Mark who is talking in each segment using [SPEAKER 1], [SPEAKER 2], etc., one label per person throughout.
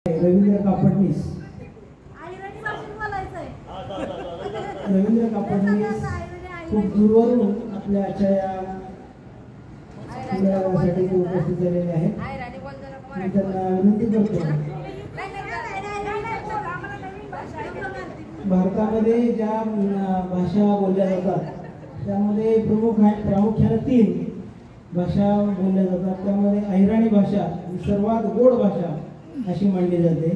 [SPEAKER 1] रवींद्र कापडनीस रवींद्र कापडनीस खूप दूरवरून आपल्या आजच्या यासाठी उपस्थित झालेले आहेत. मी त्यांना विनंती करतो, भारतामध्ये ज्या भाषा बोलल्या जातात त्यामध्ये प्रामुख्याने 3 भाषा बोलल्या जातात. त्यामध्ये अहिराणी भाषा ही सर्वात गोड भाषा अशी मानली जाते.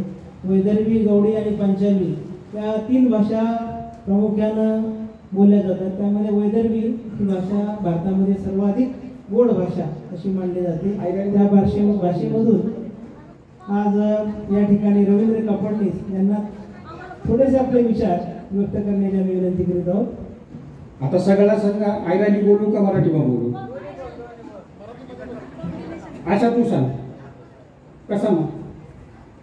[SPEAKER 1] वैदर्भी, गवळी आणि पंजाबी या 3 भाषा प्रामुख्यानं बोलल्या जातात. त्यामध्ये वैदर्भी ही भाषा भारतामध्ये सर्वाधिक गोड भाषा अशी मानली जाते. त्या भाषेमधून आज या ठिकाणी रवींद्र कापडनीस यांना थोडेसे आपले विचार व्यक्त करण्याची आम्ही विनंती करीत आहोत.
[SPEAKER 2] आता सगळ्याला सांगा, अहिराणी बोलू का मराठीમાં बोलू? अच्छा तू सांग कसा मग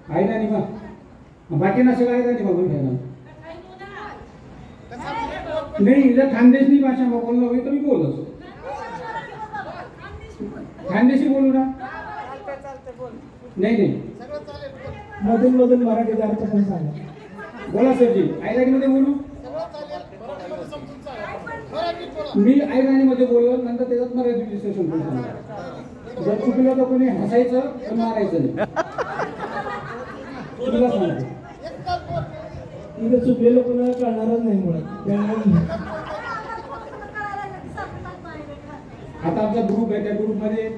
[SPEAKER 2] अहिराणी मग बाकीना सगळं अहिराणी बोलून घ्यायला नाही. जर खानदेशी भाषा बोलणं होईल तर मी बोलच खानदेशी बोलू ना. नाही
[SPEAKER 1] मधून मधून मराठी अर्थ पण सांगा.
[SPEAKER 2] बोला सरजी, अहिराणीमध्ये बोलू? मी अहिराणीमध्ये बोललो, नंतर त्याच्यात मराठी विश्लेषण करून सांगा. जर चुकलं तर कोणी हसायचं तर मारायचं नाही. तुला सांगतो
[SPEAKER 1] इथे चुकलेलं कोणाला कळणारच नाही मुळात.
[SPEAKER 2] आता आमचा ग्रुप आहे, त्या ग्रुपमध्ये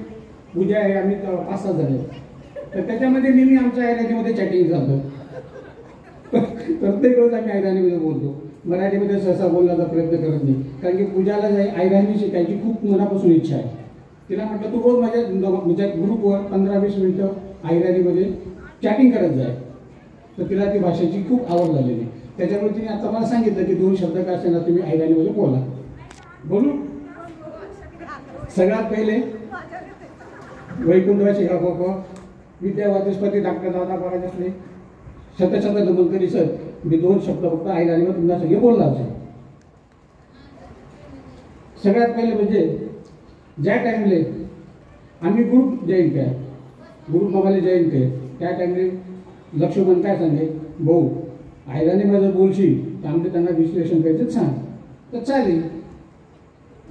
[SPEAKER 2] उद्या आहे, आम्ही 5-6 जण, तर त्याच्यामध्ये नेहमी आमच्या अहिराणीमध्ये चॅटिंग चालतं. प्रत्येक रोज आम्ही अहिराणीमध्ये बोलतो, मराठीमध्ये सहसा बोलण्याचा प्रयत्न करत नाही. कारण की पूजाला अहिराणी शिकायची खूप मनापासून इच्छा आहे. तिला म्हटलं तू रोज माझ्या ग्रुपवर 15-20 मिनिटं अहिराणीमध्ये चॅटिंग करत जाय. तर तिला ती भाषेची खूप आवड झालेली. त्याच्यामुळे तिने आता मला सांगितलं की 2 शब्द काय असताना तुम्ही अहिराणीमध्ये बोला. बोलू? सगळ्यात पहिले वैकुंठवासी हा बाबा विद्या वाचस्पती डॉक्टर दादा महाराज असले शत नमन करी सर. मी 2 शब्द फक्त अहिराणीवर तुमच्या सगळे बोलणार आहे. सगळ्यात पहिले म्हणजे ज्या टाइमले आम्ही ग्रुप जॉईन केला, ग्रुप आम्हाला जॉईन केले, त्या टाइमले लक्ष्मण काय सांगे, भाऊ अहिराणीमध्ये जर बोलशील तर आम्ही त्यांना विश्लेषण करायचं सांग. तर चालेल.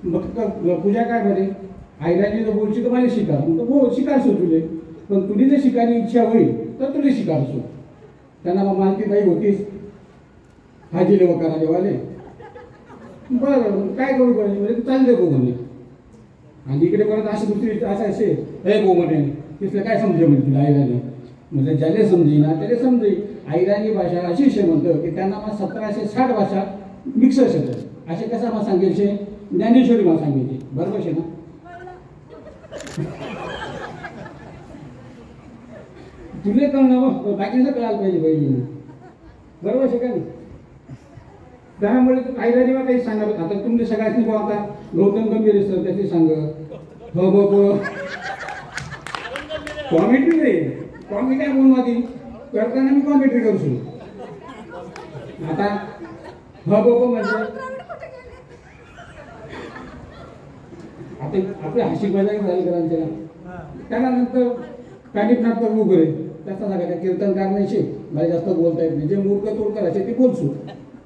[SPEAKER 2] मग पूजा काय म्हणे, अहिराणी जर बोलशी तर मला शिका. मग हो शिकायचो तुले, पण तुझी जर शिकायची इच्छा होईल तर तुला शिकायचो. त्यांना मग मालकीबाई होतीच, हाजीले वकारा देवाले. बरं काय करू पाहिजे म्हणजे चालले गो म्हणे. आणि इकडे परत अशी दुसरी असं असे हे गो म्हणे, तिथलं काय समजे म्हणजे तुला अहिराणी. म्हणजे ज्याला समजी ना त्याला समजेल. अहिराणी भाषा अशी शे म्हणतं की त्यांना मग 1760 भाषा मिक्स शकत. असे कसा मग सांगायचे, ज्ञानेश्वरी मग सांगायची. बरोबर शे ना? तुले कळणं बाकीचं कळायला पाहिजे बहिणी. बरोबर शे का नाही? त्यामुळे अहिराणीवर काही सांगा. आता तुमच्या सगळ्यांनी बघा, आता गौतम गंभीर सर त्याची सांग कॉमेंट्री नाही. कॉमेडी बोलवादी करताना मी कॉमेंट्री करू शकतो. आता म्हणजे आता आपल्या हाशिक मजाक झाली करांच्या. त्यानंतर कानिपनाथ प्रभू करे त्याचा सांगायचं कीर्तनकार नाही शे, मला जास्त बोलता येत नाही. जे मूर्ख तोड करायचे ते बोलसू,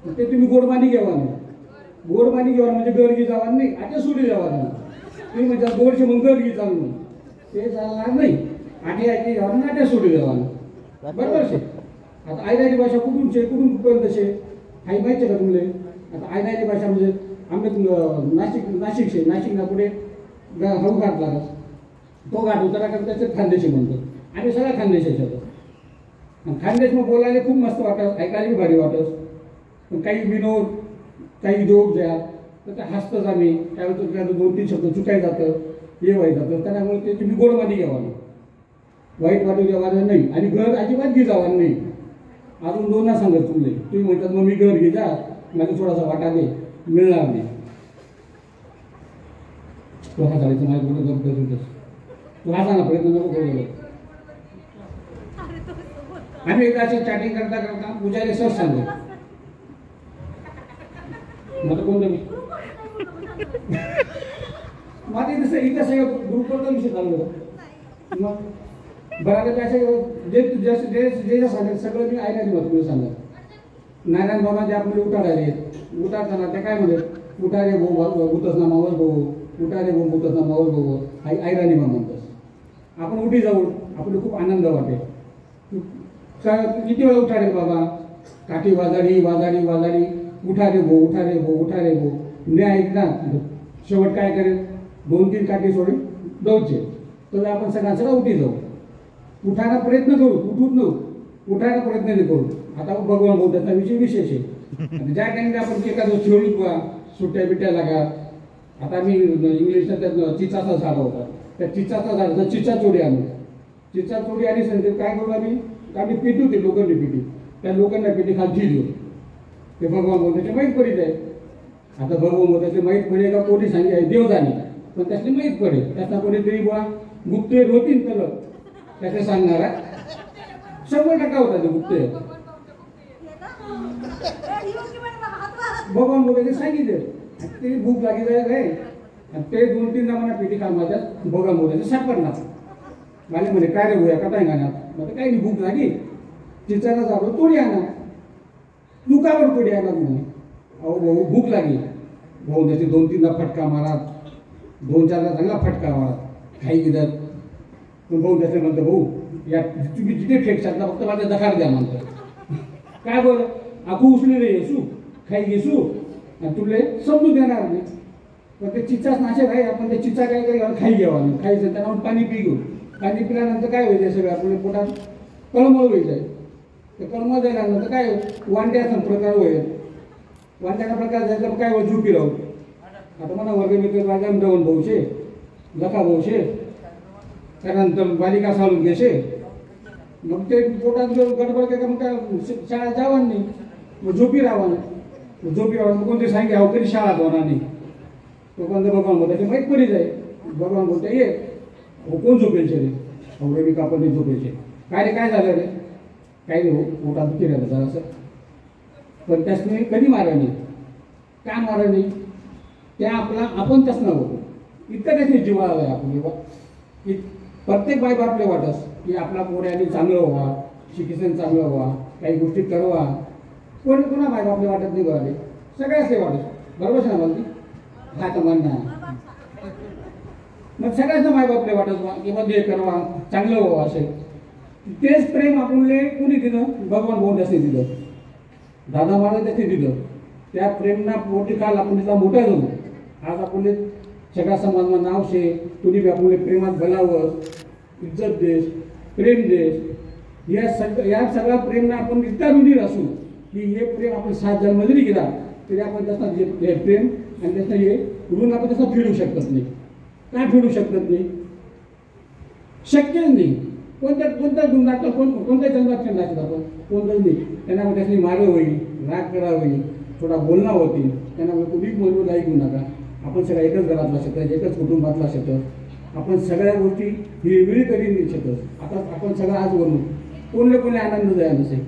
[SPEAKER 2] ते तुम्ही गोडबानी घ्यावा नाही. गोडबानी घ्यावा म्हणजे गरगी जावा नाही, आता सोडी जावा नाही. तुम्ही म्हणजे गोडशे मग गरगी चालू ते चालणार नाही. आधी ऐकी जावा ना, त्या सोडी जावा नाही. बरोबर शे? आता अहिराणी भाषा कुठून पर्यंत शे हाय माहिती का तुमले? आता अहिराणी भाषा म्हणजे आम्ही नाशिक शे. नाशिकला पुढे हळू घाट लागत, तो घाट उतरा कारण त्याचे खानदेशी म्हणतो. आम्ही सगळ्या खानदेशाच्या होतो. खानदेश मग बोलायला खूप मस्त वाटत, ऐकायला भारी वाटत. पण काही विनोद, काही जोक ज्या तर ते हसतच आम्ही. त्यावेळेस 2-3 शब्द चुकाय जातं, हे व्हाय जातं. त्यामुळे ते तुम्ही गोडमानी घ्यावा नाही, वाईट वाटू द्यावा नाही. आणि घर अजिबात घे जावा नाही. अजून 2 सांगत तुम्ही म्हणतात मग मी घर घे जा, माझा थोडासा वाटा दे, मिळणार नाही. तो हा चालायचं माझ्या कुठं करतो तू हा सांगा प्रयत्न नको करू. आम्ही एकदा अशी चॅटिंग करता करता पूजारी सहज सांगतो मला कोणतं मी माझे जसं इथं सगळं ग्रुपवर विषय चालू होता. मग बराच असे जे जे जे सांगेल सगळं मी ऐकायला मत तुम्ही सांगा. नारायण बाबा जे आपले उठाडाले उठाडताना ते काय म्हणत उठा रे भाऊ भूतच ना मावस भाऊ उठा रे भाऊ भूतच ना मावस भाऊ ऐराणी बा म्हणतात. आपण उठी जाऊ आपल्याला खूप आनंद वाटेल. किती वेळा उठा रे बाबा काठी वाजाडी वाजाडी वाजाडी उठा रे भाऊ उठा रे भाऊ उठा रे भाऊ नाही ऐकणार. शेवट काय करेल 2-3 काठी सोडून दौचे तर आपण सगळ्या उठी जाऊ. उठायला प्रयत्न करू उठूच नको उठायला प्रयत्न नाही करू. आता भगवान बौद्धाचा विषय विशेष आहे. ज्या टाइमला आपण एखादं खेळू किंवा सुट्ट्या बिट्ट्या लागा. आता मी इंग्लिशला त्यात चिचाचा झाड होता त्या चिचाचा झाडाचा चिचा चोडी आणू चिचा चोडी आणि सांगते काय करू आम्ही पेटी होते लोखंडी पेटी त्या लोखंडा पेटी खालची देऊ ते भगवान बौद्धाचे माहीत पडित आहे. आता भगवान बौद्धाचे माहीत पडे का कोणी सांगे आहे देव जाणे पण त्याचे माहीत पडेल त्याचा कोणीतरी बुवा गुप्तहेर होतील तर त्याचे सांगणारा 100% होता ते गुप्तहेर. भगवान बौद्धाचे सांगितले ते भूक लागी जायला आहे आणि ते 2-3 मला पेटी खाल माझ्या भगवान बौद्धाचे सापडणार. मला म्हणे काय रे भूया का काय गाणार मग काही नाही भूक लागी चिचाला जातो तोडी आणा तू का बरं तोडी आणा म्हणे. अहो भाऊ भूक लागली भाऊ त्याचे 2-3दा फटका मारा 2-4दा चांगला फटका मारा खाई गिदत भाऊ त्याचे म्हणतो भाऊ या तुम्ही जिथे फेक शकता फक्त माझ्या दखार द्या म्हणतो. काय बरं आखू उचले रे येसू खाई घेसू आणि तुले समजून देणार नाही पण ते चिचाच नाशे आहे. आपण ते चिचा काय करी खाई घ्यावा नाही खायचं त्यांना पाणी पी घेऊ. पाणी पिल्यानंतर काय होईल सगळं आपल्या पोटात कळमळ होईल आहे. ते कळमळ झाल्यानंतर काय वांड्याचा प्रकार होईल. वांड्याचा प्रकार झाला काय हो झुपी राहू. आता मला वर्गमित्र राजा दवण भाऊशे लखा भाऊशे त्यानंतर बालिका साळून घेशे मग ते पोटात गडबड काय मग काय शाळा जावं नाही मग झोपी राहावं नाही झोपी राहावं कोणते सांगे अहो तरी शाळा होणार नाही. तोपर्यंत भगवान बोलताचे माहीत पडी जाईल. भगवान बोलता ये कोण झोपेल रे अहो रवी कापडने झोपेचे काय रे काय झालं रे काय नाही हो पोटात दुखी राहिलं जरासं पण त्यासने कधी मारा नाही काय मारा नाही त्या आपण त्याच न होतो इतकं त्याचे जीवा आलाय आपण की प्रत्येक बाई बापले वाटस की आपला पोऱ्याने चांगलं व्हा शिक्षण चांगलं व्हा काही गोष्टी करवा कोणा बाई बापले वाटत नाही बघाले सगळ्याच ते वाटत बरोबर आहे ना मला हा तर म्हणणं मग सगळ्याच माय बापले वाटत व्हा किंवा हे करवा चांगलं व्हावं असेल तेच प्रेम आपले कोणी दिलं भगवान बौद्धाने दिलं दादा महाराज त्याचे दिलं. त्या प्रेमना पोटी काल आपण तिला मोठा जाऊ आज आपण सगळ्या समाजात नाव शे तुम्ही आपले प्रेमात भलावं इज्जत देश प्रेम देश या सगळ्या प्रेमना आपण इतका रुढीर असू की हे प्रेम आपण 7 जन्म जरी गेला तरी आपण त्याचा हे प्रेम आणि त्याचं हे ऋण आपण तसं फेडू शकत नाही. काय फेडू शकत नाही शक्यच नाही. कोणत्या गुणात कोणत्या जन्मात खेळायचं आपण कोणतंच नाही. त्यांना त्याची मारं होईल राग करा होईल थोडा बोलणं होतील त्यांना कुठलीच बोलून ऐकू नका. आपण सगळ्या एकच घरातला शकत एकच कुटुंबातला शकत आपण सगळ्या गोष्टी ही वेगळी कधी नाही शकत. आता आपण सगळं आज बोलू कोणले आनंद जाय नसेल